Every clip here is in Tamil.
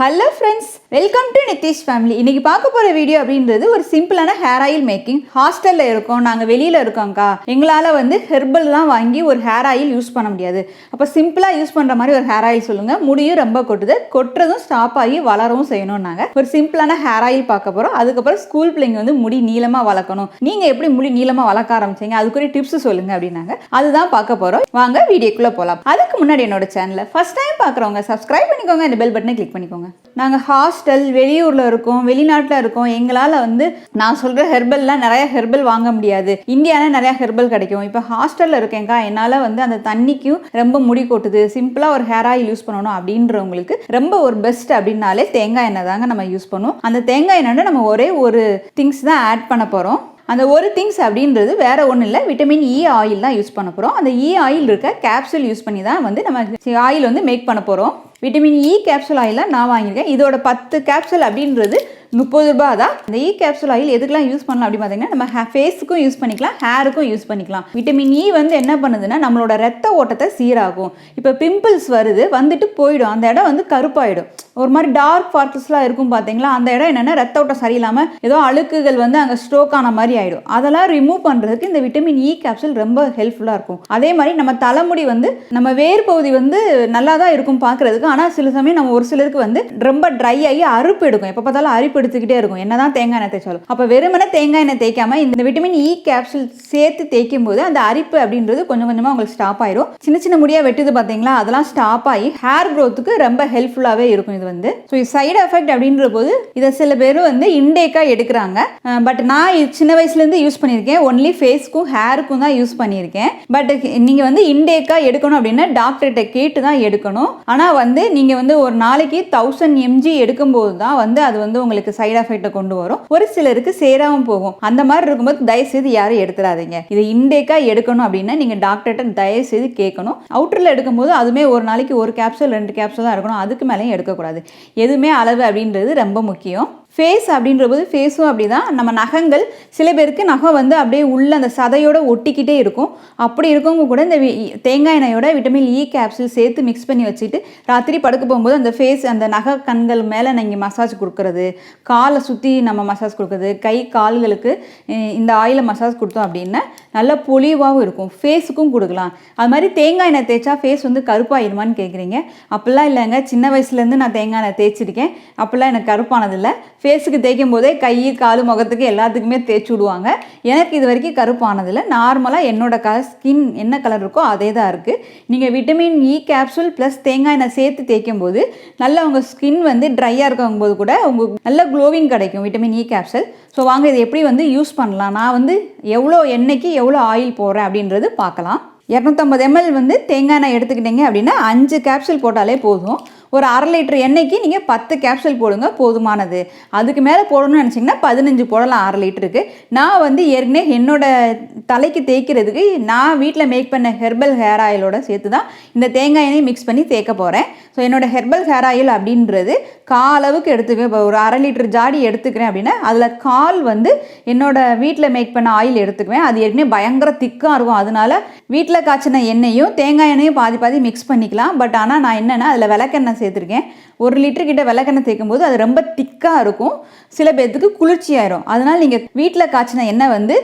Hello friends, welcome to Nitish family. இன்னைக்கு பார்க்க போகிற வீடியோ அப்படின்றது ஒரு சிம்பிளான ஹேர் ஆயில் மேக்கிங். ஹாஸ்டலில் இருக்கோம், நாங்கள் வெளியில் இருக்கோங்க்கா, எங்களால் ஹெர்பல்லாம் வாங்கி ஒரு ஹேர் ஆயில் யூஸ் பண்ண முடியாது. அப்போ சிம்பிளாக யூஸ் பண்ணுற மாதிரி ஒரு ஹேர் ஆயில் சொல்லுங்கள். முடியும் ரொம்ப கொட்டுது, கொட்டுறதும் ஸ்டாப் ஆகி வளரவும் செய்யணும். நாங்கள் ஒரு சிம்பிளான ஹேர் ஆயில் பார்க்க போகிறோம். அதுக்கப்புறம் ஸ்கூல் பிள்ளைங்க முடி நீளமாக வளர்க்கணும், நீங்கள் எப்படி முடி நீளமாக வளர்க்க ஆரம்பிச்சிங்க, அதுக்குரிய டிப்ஸ் சொல்லுங்கள் அப்படின்னாங்க. அதுதான் பார்க்க போகிறோம். வாங்க வீடியோக்குள்ளே போகலாம். அதுக்கு முன்னாடி என்னோட சேனலை ஃபர்ஸ்ட் டைம் பார்க்குறவங்க சப்ஸ்கிரைப் பண்ணிக்கோங்க, இந்த பெல் பட்டனை கிளிக் பண்ணிக்கோங்க. நாங்கள் ஹாஸ்டல் வெளியூரில் இருக்கோம், வெளிநாட்டில் இருக்கோம். எங்களால் நான் சொல்கிற ஹெர்பல்லாம் நிறைய ஹெர்பல் வாங்க முடியாது. இந்தியாவில் நிறையா ஹெர்பல் கிடைக்கும். இப்போ ஹாஸ்டலில் இருக்கேங்க்கா, என்னால் அந்த தண்ணிக்கும் ரொம்ப முடி கொட்டுது, சிம்பிளாக ஒரு ஹேர் ஆயில் யூஸ் பண்ணணும் அப்படின்றவங்களுக்கு ரொம்ப ஒரு பெஸ்ட் அப்படின்னாலே தேங்காய் எண்ணெய் தாங்க நம்ம யூஸ் பண்ணுவோம். அந்த தேங்காய் எண்ணெய் நம்ம ஒரே ஒரு திங்ஸ் தான் ஆட் பண்ண போகிறோம். அந்த ஒரு திங்ஸ் அப்படின்றது வேற ஒன்றும் இல்லை, விட்டமின் இ ஆயில் தான் யூஸ் பண்ண போகிறோம். அந்த இ ஆயில் இருக்க கேப்சூல் யூஸ் பண்ணி தான் நம்ம ஆயில் மேக் பண்ண போகிறோம். விட்டமின் இ கேப்சூல் ஆயிலாம் நான் வாங்கியிருக்கேன். இதோட 10 கேப்சூல் அப்படின்றது 30 ரூபாய் தான். இந்த இ கேப்சூல் ஆயில் எதுக்கெல்லாம் யூஸ் பண்ணலாம் அப்படின்னு பார்த்தீங்கன்னா, நம்ம ஃபேஸுக்கும் யூஸ் பண்ணிக்கலாம், ஹேருக்கும் யூஸ் பண்ணிக்கலாம். விட்டமின் இ என்ன பண்ணுதுன்னா, நம்மளோட ரத்த ஓட்டத்தை சீராகும். இப்போ பிம்பிள்ஸ் வந்துட்டு போயிடும், அந்த இடம் கருப்பாயிடும். ஒரு மாதிரி டார்க் பார்ட்டிஸ்லாம் இருக்கும் பார்த்தீங்களா, அந்த இடம் என்னென்னா ரத்த ஓட்டம் சரியில்லாமல் ஏதோ அழுக்குகள் அங்கே ஸ்ட்ரோக் ஆன மாதிரி ஆகிடும். அதெல்லாம் ரிமூவ் பண்ணுறதுக்கு இந்த விட்டமின் இ கேப்சூல் ரொம்ப ஹெல்ப்ஃபுல்லாக இருக்கும். அதே மாதிரி நம்ம தலைமுடி நம்ம வேர் பகுதி நல்லா தான் இருக்கும் பார்க்குறதுக்கு. ஆனால் சில சமயம் நம்ம ஒரு சிலருக்கு ரொம்ப ட்ரை ஆகி அறுப்பு எடுக்கும். எப்போ பார்த்தாலும் அரிப்பு எடுத்துக்கிட்டே இருக்கும், என்னதான் தேங்காய் எண்ணெய் தேய்ச்சாலும். அப்போ வெறுமனே தேங்காய் எண்ணெய் தேய்க்காம இந்த விட்டமின் இ கேப்சூல் சேர்த்து தேய்க்கும் போது அந்த அரிப்பு அப்படின்றது கொஞ்சம் கொஞ்சமாக உங்களுக்கு ஸ்டாப் ஆயிடும். சின்ன சின்ன முடியாக வெட்டுது பார்த்தீங்களா, அதெல்லாம் ஸ்டாப் ஆகி ஹேர் க்ரோத்துக்கு ரொம்ப ஹெல்ப்ஃபுல்லாகவே இருக்கும். இது சைடு எஃபெக்ட் அப்படின்ற போது இதை சில பேர் இன்டேக்காக எடுக்கிறாங்க. பட் நான் சின்ன வயசுலேருந்து யூஸ் பண்ணியிருக்கேன். ஒன்லி ஃபேஸ்க்கும் ஹேருக்கும் தான் யூஸ் பண்ணியிருக்கேன். பட் நீங்கள் இன்டேக்காக எடுக்கணும் அப்படின்னா டாக்டர்கிட்ட கேட்டு தான் எடுக்கணும். ஆனால் நீங்கள் ஒரு நாளைக்கு 1000 mg எடுக்கும்போது தான் அது உங்களுக்கு சைடு எஃபெக்டை கொண்டு வரும். ஒரு சிலருக்கு சேராமல் போகும். அந்த மாதிரி இருக்கும்போது தயவுசெய்து யாரும் எடுத்துடாதீங்க. இதை இன்டேக்காக எடுக்கணும் அப்படின்னா நீங்கள் டாக்டர்கிட்ட தயவுசெய்து கேட்கணும். அவுட்டரில் எடுக்கும்போது அதுவுமே ஒரு நாளைக்கு 1 கேப்சூல் 2 கேப்சூல் தான் எடுக்கணும், அதுக்கு மேலேயும் எடுக்கக்கூடாது. எதுவுமே அளவு அப்படின்றது ரொம்ப முக்கியம். ஃபேஸ் அப்படின்ற போது ஃபேஸும் அப்படி தான். நம்ம நகங்கள் சில பேருக்கு நகம் அப்படியே உள்ள அந்த சதையோட ஒட்டிக்கிட்டே இருக்கும். அப்படி இருக்கவங்க கூட இந்த தேங்காய் எண்ணெயோட விட்டமின் இ கேப்சூல் சேர்த்து மிக்ஸ் பண்ணி வச்சுட்டு ராத்திரி படுக்க போகும்போது அந்த ஃபேஸ் அந்த நகை கண்கள் மேலே நீங்கள் மசாஜ் கொடுக்கறது, காலை சுற்றி நம்ம மசாஜ் கொடுக்குறது, கை கால்களுக்கு இந்த ஆயிலை மசாஜ் கொடுத்தோம் அப்படின்னா நல்ல பொலிவாகவும் இருக்கும். ஃபேஸுக்கும் கொடுக்கலாம். அது மாதிரி தேங்காய் எண்ணெய் தேய்ச்சா ஃபேஸ் கருப்பாயிருமான்னு கேட்குறீங்க. அப்படிலாம் இல்லைங்க. சின்ன வயசுலேருந்து நான் தேங்காய் எண்ணெய் தேய்ச்சிருக்கேன். அப்படிலாம் எனக்கு கருப்பானதில்லை. ஃபேஸுக்கு தேய்க்கும் போதே கை காலு முகத்துக்கு எல்லாத்துக்குமே தேய்ச்சி விடுவாங்க. எனக்கு இது வரைக்கும் கருப்பானதில்லை. நார்மலாக என்னோட ஸ்கின் என்ன கலர் இருக்கோ அதே தான் இருக்குது. நீங்கள் விட்டமின் இ கேப்சூல் ப்ளஸ் தேங்காய் எண்ணெய் சேர்த்து தேய்க்கும் போது நல்லா உங்கள் ஸ்கின் ட்ரையாக இருக்கும் போது கூட உங்களுக்கு நல்ல க்ளோவிங் கிடைக்கும் விட்டமின் இ கேப்சூல். ஸோ வாங்க இது எப்படி யூஸ் பண்ணலாம், நான் எவ்வளோ எண்ணெய்க்கு எவ்வளோ ஆயில் போடுறேன் அப்படின்றது பார்க்கலாம். 250 ml தேங்காய் எண்ணெய் எடுத்துக்கிட்டீங்க அப்படின்னா 5 கேப்சூல் போட்டாலே போதும். ஒரு 1/2 லிட்டர் எண்ணெய்க்கு நீங்கள் 10 கேப்சூல் போடுங்க, போதுமானது. அதுக்கு மேலே போடணும்னு நினச்சிங்கன்னா 15 போடலாம் 1/2 லிட்டருக்கு. நான் ஏற்கனவே என்னோட தலைக்கு தேய்க்கிறதுக்கு நான் வீட்டில் மேக் பண்ண ஹெர்பல் ஹேர் ஆயிலோட சேர்த்து தான் இந்த தேங்காய் எண்ணெய் மிக்ஸ் பண்ணி தேய்க்க போகிறேன். ஸோ என்னோட ஹெர்பல் ஹேர் ஆயில் அப்படின்றது அளவுக்கு எடுத்துக்க. இப்போ ஒரு 1/2 லிட்டர் ஜாடி எடுத்துக்கிறேன் அப்படின்னா அதில் கால் என்னோட வீட்டில் மேக் பண்ண ஆயில் எடுத்துக்குவேன். அது ஏற்கனவே பயங்கர திக்காக இருக்கும். அதனால வீட்டில் காய்ச்சின எண்ணெயும் தேங்காய் எண்ணெயும் பாதி எக்ஸ் பண்ணிக்கலாம். பட் ஆனால் நான் என்னென்னா அதில் விளக்கெண்ணெய் சேர்த்துருக்கேன். 1 லிட்டர் கிட்ட விளக்கெண்ணெய் தேய்க்கும் போது அது ரொம்ப திக்காக இருக்கும், சில பேர்த்துக்கு குளிர்ச்சியாயிரும். அதனால் நீங்கள் வீட்டில் காய்ச்சின எண்ணெய்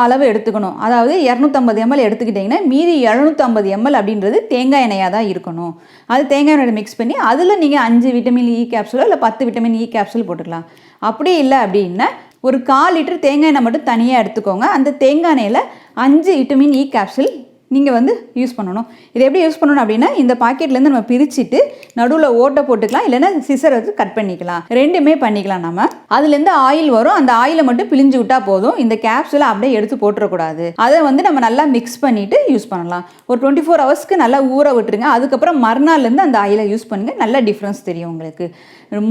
அளவு எடுத்துக்கணும். அதாவது 250 ml எடுத்துக்கிட்டிங்கன்னா மீதி 750 ml அப்படின்றது தேங்காய் எண்ணெயாக தான் இருக்கணும். அது தேங்காய் எண்ணெய் மிக்ஸ் பண்ணி அதில் நீங்கள் 5 விட்டமின் இ கேப்சூலோ இல்லை 10 விட்டமின் இ கேப்சூல் போட்டுக்கலாம். அப்படி இல்லை அப்படின்னா ஒரு 1/4 லிட்டர் தேங்காய் எண்ணெய் மட்டும் தனியாக எடுத்துக்கோங்க. அந்த தேங்காய் எண்ணெயில் 5 விட்டமின் இ கேப்சூல் நீங்கள் யூஸ் பண்ணணும். இதை எப்படி யூஸ் பண்ணணும் அப்படின்னா இந்த பாக்கெட்லேருந்து நம்ம பிரிச்சுட்டு நடுவில் ஓட்டை போட்டுக்கலாம், இல்லைன்னா சிசரை கட் பண்ணிக்கலாம். ரெண்டுமே பண்ணிக்கலாம். நம்ம அதுலேருந்து ஆயில் வரும், அந்த ஆயிலை மட்டும் பிழிஞ்சு விட்டால் போதும். இந்த கேப்சூலை அப்படியே எடுத்து போட்டுறக்கூடாது. அதை நம்ம நல்லா மிக்ஸ் பண்ணிவிட்டு யூஸ் பண்ணலாம். ஒரு 24 ஹவர்ஸ்க்கு நல்லா ஊற விட்டுருங்க. அதுக்கப்புறம் மறுநாள்லேருந்து அந்த ஆயிலை யூஸ் பண்ணுங்கள். நல்ல டிஃப்ரென்ஸ் தெரியும் உங்களுக்கு.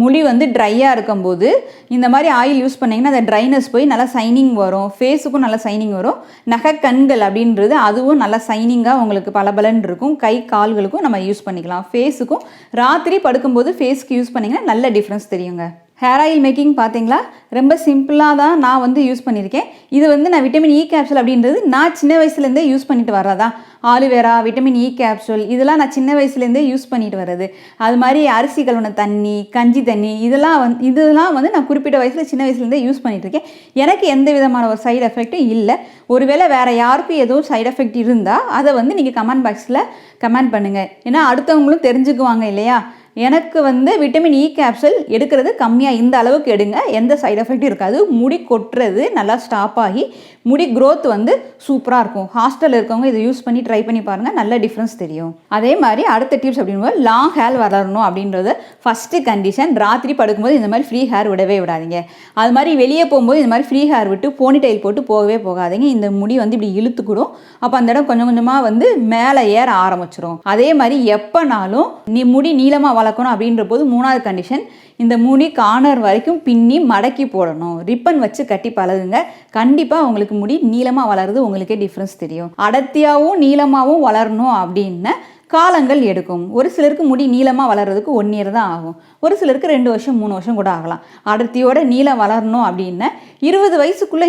முடி ட்ரையாக இருக்கும்போது இந்த மாதிரி ஆயில் யூஸ் பண்ணிங்கன்னா அந்த ட்ரைனஸ் போய் நல்லா சைனிங் வரும். ஃபேஸுக்கும் நல்லா சைனிங் வரும். நகை கண்கள் அப்படின்றது அதுவும் நல்லா சைனிங்காக உங்களுக்கு பலபலன்னு இருக்கும். கை கால்களுக்கும் நம்ம யூஸ் பண்ணிக்கலாம். ஃபேஸுக்கும் ராத்திரி படுக்கும்போது ஃபேஸ்க்கு யூஸ் பண்ணிங்கன்னா நல்ல டிஃப்ரென்ஸ் தெரியுங்க. ஹேர் ஆயில் மேக்கிங் பார்த்தீங்களா, ரொம்ப சிம்பிளாக தான் நான் வந்து யூஸ் பண்ணியிருக்கேன். இது வந்து நான் விட்டமின் இ கேப்சூல் அப்படின்றது நான் சின்ன வயசுலேருந்தே யூஸ் பண்ணிட்டு வர்றதா. ஆலுவேரா, விட்டமின் இ கேப்சூல் இதெல்லாம் நான் சின்ன வயசுலேருந்தே யூஸ் பண்ணிட்டு வர்றது. அது மாதிரி அரிசி கழுவுன தண்ணி, கஞ்சி தண்ணி இதெல்லாம் வந்து நான் குறிப்பிட்ட வயசில் சின்ன வயசுலேருந்தே யூஸ் பண்ணிகிட்ருக்கேன். எனக்கு எந்த விதமான ஒரு சைடு எஃபெக்ட்டும் இல்லை. ஒருவேளை வேறு யாருக்கும் எதுவும் சைடு எஃபெக்ட் இருந்தால் அதை வந்து நீங்கள் கமெண்ட் பாக்ஸில் கமெண்ட் பண்ணுங்கள். ஏன்னா அடுத்தவங்களும் தெரிஞ்சுக்குவாங்க இல்லையா. எனக்கு வந்து விட்டமின் இ கேப்சூல் எடுக்கிறது கம்மியாக இந்த அளவுக்கு எடுங்க, எந்த சைடு எஃபெக்ட்டும் இருக்காது. முடி கொட்டுறது நல்லா ஸ்டாப் ஆகி முடி க்ரோத் வந்து சூப்பராக இருக்கும். ஹாஸ்டலில் இருக்கவங்க இதை யூஸ் பண்ணி ட்ரை பண்ணி பாருங்கள், நல்ல டிஃப்ரென்ஸ் தெரியும். அதே மாதிரி அடுத்த டிப்ஸ் அப்படிங்கும்போது லாங் ஹேர் வளரணும் அப்படின்றது ஃபஸ்ட்டு கண்டிஷன். ராத்திரி படுக்கும்போது இந்த மாதிரி ஃப்ரீ ஹேர் விடவே விடாதீங்க. அது மாதிரி வெளியே போகும்போது இந்த மாதிரி ஃப்ரீ ஹேர் விட்டு போனி டைல் போட்டு போகவே போகாதீங்க. இந்த முடி வந்து இப்படி இழுத்துக்கிடும். அப்போ அந்த இடம் கொஞ்சம் கொஞ்சமாக வந்து மேலே ஏற ஆரம்பிச்சிடும். அதே மாதிரி எப்போனாலும் முடி நீளமாக வளர்க்கணும் அப்படின்ற போது 3வது கண்டிஷன், இந்த முடி கார்னர் வரைக்கும் பின்னி மடக்கி போடணும். ரிப்பன் வச்சு கட்டி பழகுங்க. கண்டிப்பாக உங்களுக்கு முடி நீளமாக வளருது, உங்களுக்கே டிஃப்ரென்ஸ் தெரியும். அடர்த்தியாகவும் நீளமாகவும் வளரணும் அப்படின்னு காலங்கள் எடுக்கும். ஒரு சிலருக்கு முடி நீளமாக வளர்கிறதுக்கு 1 இயர் தான் ஆகும். ஒரு சிலருக்கு 2 வருஷம் 3 வருஷம் கூட ஆகலாம். அடர்த்தியோட நீளம் வளரணும் அப்படின்னு 20 வயசுக்குள்ளே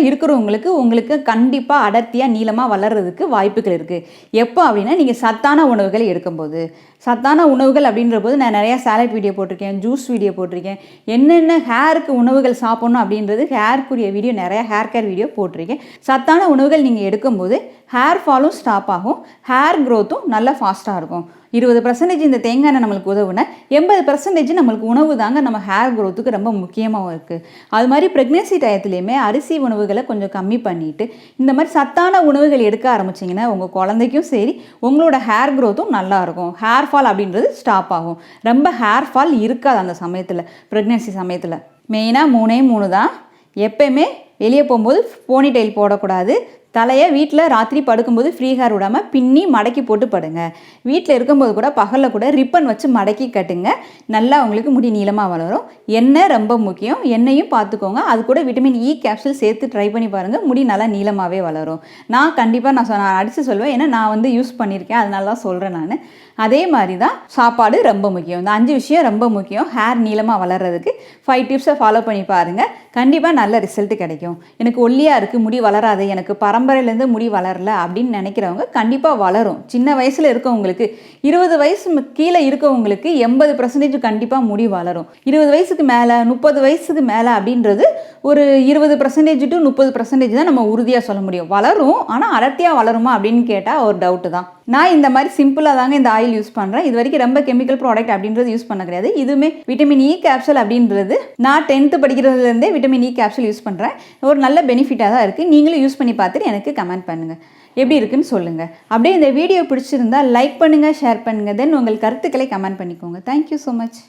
உங்களுக்கு கண்டிப்பாக அடர்த்தியாக நீளமாக வளர்கிறதுக்கு வாய்ப்புகள் இருக்குது. எப்போ அப்படின்னா நீங்கள் சத்தான உணவுகளை எடுக்கும்போது. சத்தான உணவுகள் அப்படின்ற போது நான் நிறையா சாலட் வீடியோ போட்டிருக்கேன், ஜூஸ் வீடியோ போட்டிருக்கேன். என்னென்ன ஹேருக்கு உணவுகள் சாப்பிட்ணும் அப்படின்றது ஹேருக்குரிய வீடியோ, நிறையா ஹேர் கேர் வீடியோ போட்டிருக்கேன். சத்தான உணவுகள் நீங்கள் எடுக்கும்போது ஹேர் ஃபாலும் ஸ்டாப் ஆகும், ஹேர் க்ரோத்தும் நல்லா ஃபாஸ்ட்டாக இருக்கும். 20% இந்த தேங்காய் எண்ணெய் நம்மளுக்கு உதவுனா 80% நம்மளுக்கு உணவு தாங்க நம்ம ஹேர் க்ரோத்துக்கு ரொம்ப முக்கியமாக இருக்குது. அது மாதிரி ப்ரெக்னென்சி டயத்துலேயுமே அரிசி உணவுகளை கொஞ்சம் கம்மி பண்ணிவிட்டு இந்த மாதிரி சத்தான உணவுகள் எடுக்க ஆரம்பிச்சிங்கன்னா உங்கள் குழந்தைக்கும் சரி உங்களோட ஹேர் க்ரோத்தும் நல்லாயிருக்கும். ஹேர் ஃபால் அப்படின்றது ஸ்டாப் ஆகும். ரொம்ப ஹேர் ஃபால் இருக்காது அந்த சமயத்தில், ப்ரெக்னென்சி சமயத்தில். மெயினாக 3 தான். எப்பயுமே வெளியே போகும்போது போனி டைல் போடக்கூடாது. தலையை வீட்டில் ராத்திரி படுக்கும்போது ஃப்ரீ ஹேர் விடாமல் பின்னி மடக்கி போட்டு படுங்க. வீட்டில் இருக்கும்போது கூட பகலில் கூட ரிப்பன் வச்சு மடக்கி கட்டுங்க. நல்லா உங்களுக்கு முடி நீளமாக வளரும். எண்ணெய் ரொம்ப முக்கியம், எண்ணெயும் பார்த்துக்கோங்க. அது கூட விட்டமின் இ கேப்சூல் சேர்த்து ட்ரை பண்ணி பாருங்கள், முடி நல்லா நீளமாகவே வளரும். நான் கண்டிப்பாக நான் அடித்து சொல்வேன், ஏன்னா நான் வந்து யூஸ் பண்ணியிருக்கேன், அதனால தான் சொல்கிறேன் நான். அதே மாதிரி தான் சாப்பாடு ரொம்ப முக்கியம். இந்த 5 விஷயம் ரொம்ப முக்கியம் ஹேர் நீளமாக வளர்கிறதுக்கு. 5 டிப்ஸை ஃபாலோ பண்ணி பாருங்கள், கண்டிப்பாக நல்ல ரிசல்ட் கிடைக்கும். எனக்கு ஒல்லியாக இருக்குது, முடி வளராது, எனக்கு பரம்பரையிலேருந்து முடி வளரல அப்படின்னு நினைக்கிறவங்க கண்டிப்பாக வளரும். சின்ன வயசில் இருக்கவங்களுக்கு, 20 வயசு கீழே இருக்கவங்களுக்கு 80% கண்டிப்பாக முடி வளரும். 20 வயசுக்கு மேலே 30 வயசுக்கு மேலே அப்படின்றது ஒரு 20% to 30% தான் நம்ம உறுதியாக சொல்ல முடியும். வளரும், ஆனால் அடர்த்தியாக வளருமா அப்படின்னு கேட்டால் ஒரு டவுட்டு தான். நான் இந்த மாதிரி சிம்பிளாக தாங்க இந்த ஆயில் யூஸ் பண்ணுறேன். இது வரைக்கும் ரொம்ப கெமிக்கல் ப்ராடக்ட் அப்படின்றது யூஸ் பண்ண கிடையாது. இதுவுமே விட்டமின் இ கேப்சூல் அப்படின்றது நான் 10th படிக்கிறதுலேருந்தே விட்டமின் இ கேப்சூல் யூஸ் பண்ணுறேன். ஒரு நல்ல பெனிஃபிட்டாக தான் இருக்குது. நீங்களும் யூஸ் பண்ணி பார்த்துட்டு எனக்கு கமெண்ட் பண்ணுங்கள், எப்படி இருக்குன்னு சொல்லுங்கள். அப்படியே இந்த வீடியோ பிடிச்சிருந்தா லைக் பண்ணுங்கள், ஷேர் பண்ணுங்கள், தென் உங்கள் கருத்துக்களை கமெண்ட் பண்ணிக்கோங்க. Thank you so much.